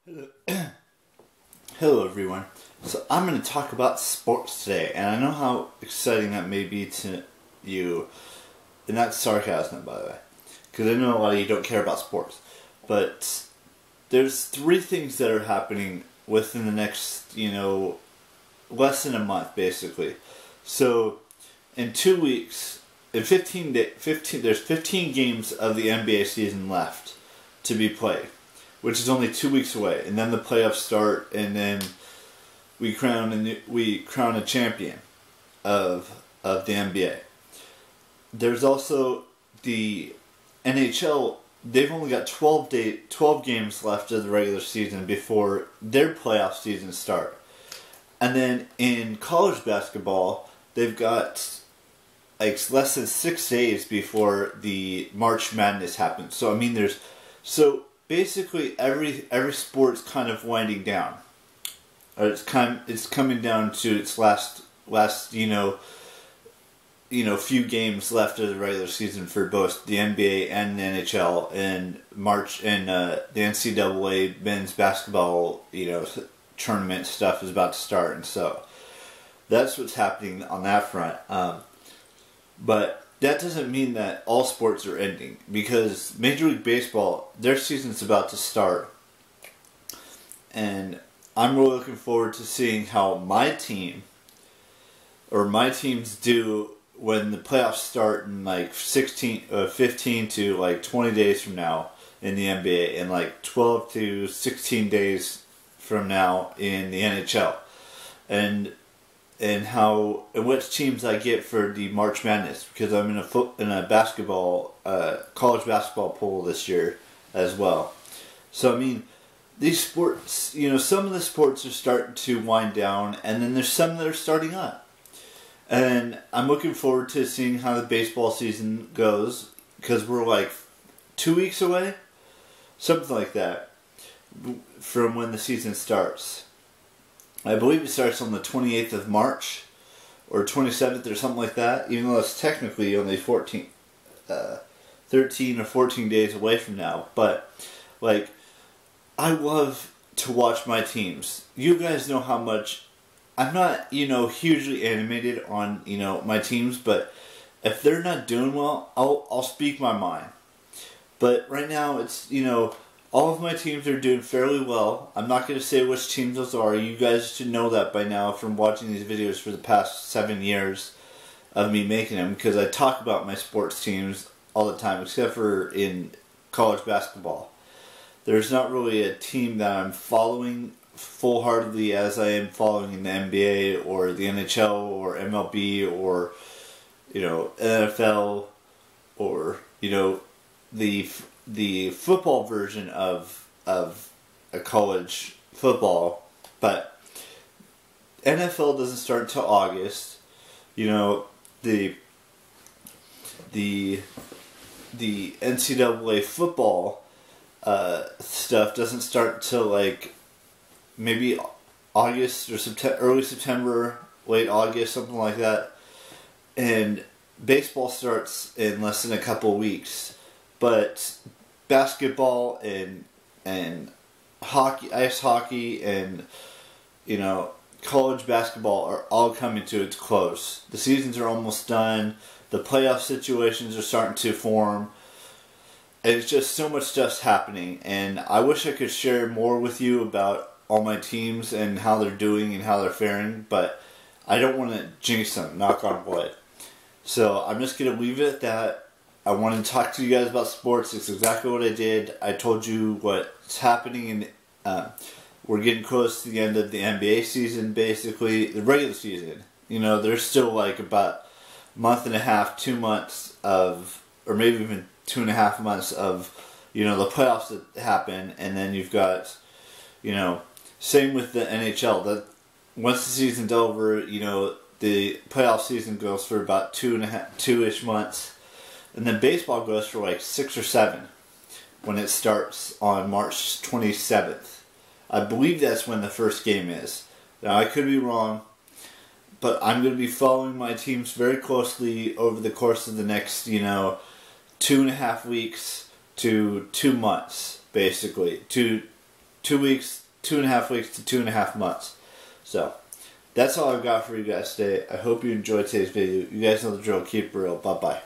Hello, Hello everyone. So I'm going to talk about sports today, and I know how exciting that may be to you, and that's sarcasm, by the way, because I know a lot of you don't care about sports. But there's three things that are happening within the next, less than a month, basically. So in 2 weeks, in 15, there's 15 games of the NBA season left to be played, which is only 2 weeks away, and then the playoffs start, and then we crown a champion of the NBA. There's also the NHL. They've only got 12 games left of the regular season before their playoff season start, and then in college basketball, they've got less than 6 days before the March Madness happens. So basically every sport's kind of winding down. Or it's coming down to its last few games left of the regular season for both the NBA and the NHL, and March, and the NCAA men's basketball tournament stuff is about to start, and so that's what's happening on that front. But that doesn't mean that all sports are ending, because Major League Baseball, their season's about to start. And I'm really looking forward to seeing how my teams do when the playoffs start in 15 to 20 days from now in the NBA, and 12 to 16 days from now in the NHL. And which teams I get for the March Madness, because I'm in a college basketball pool this year as well. So these sports, some of the sports are starting to wind down, and then there's some that are starting up. And I'm looking forward to seeing how the baseball season goes, because we're 2 weeks away, something like that, from when the season starts. I believe it starts on the 28th of March, or 27th, or something like that, even though it's technically only 13 or 14 days away from now. But, I love to watch my teams. You guys know how much, I'm not, hugely animated on, my teams, but if they're not doing well, I'll speak my mind. But right now, it's, all of my teams are doing fairly well. I'm not going to say which teams those are. You guys should know that by now from watching these videos for the past 7 years of me making them, because I talk about my sports teams all the time, except for in college basketball. There's not really a team that I'm following full-heartedly as I am following in the NBA or the NHL or MLB or, NFL or, the football version of a college football. But NFL doesn't start until August. The NCAA football stuff doesn't start till maybe August or early September, late August, something like that. And baseball starts in less than a couple of weeks. But basketball and hockey, ice hockey, and college basketball are all coming to its close. The seasons are almost done. The playoff situations are starting to form. And it's just so much stuff's happening, and I wish I could share more with you about all my teams and how they're doing and how they're faring, but I don't want to jinx them, knock on wood. So I'm just going to leave it at that. I wanted to talk to you guys about sports. It's exactly what I did. I told you what's happening, and we're getting close to the end of the NBA season, basically. The regular season. There's still about a month and a half, 2 months of, or maybe even 2.5 months of, the playoffs that happen, and then you've got, same with the NHL. That once the season's over, the playoff season goes for about 2-ish months. And then baseball goes for 6 or 7 when it starts on March 27th. I believe that's when the first game is. Now, I could be wrong, but I'm going to be following my teams very closely over the course of the next, 2.5 weeks to 2 months, basically. 2 weeks, 2.5 weeks to 2.5 months. So that's all I've got for you guys today. I hope you enjoyed today's video. You guys know the drill. Keep it real. Bye bye.